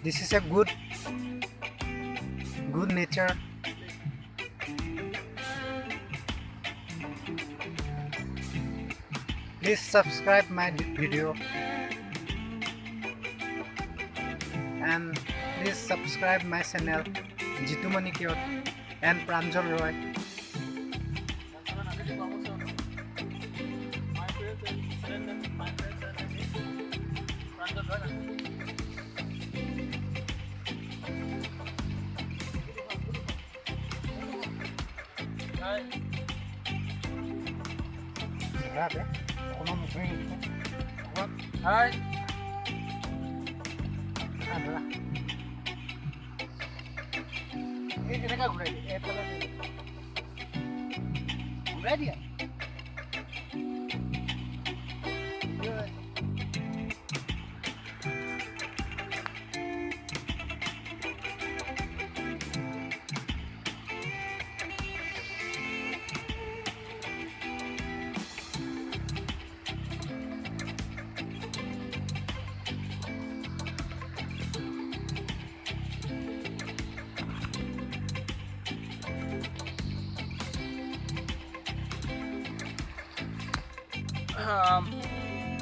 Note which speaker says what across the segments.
Speaker 1: This is a good nature. Please subscribe my video and please subscribe my channel Jitumani Kyot and Pranjal Roy.
Speaker 2: Hi.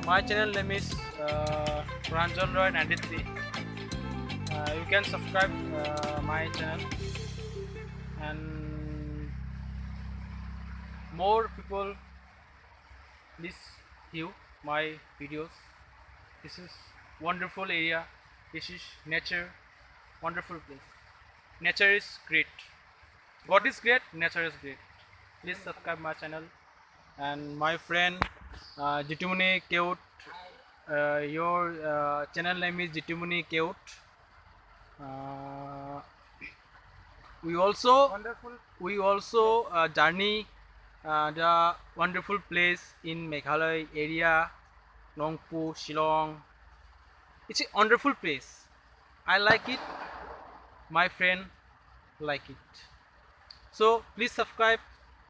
Speaker 2: My channel name is Pranjal Roy 93. You can subscribe my channel, and more people please view my videos. This is wonderful area. This is nature, wonderful place. Nature is great. God is great. Nature is great. Please subscribe my channel. And my friend Jitumuni Keut, your channel name is Jitumuni Keut. We also journey the wonderful place in Meghalaya area, Nongpu, Shillong. It's a wonderful place. I like it. My friend like it. So please subscribe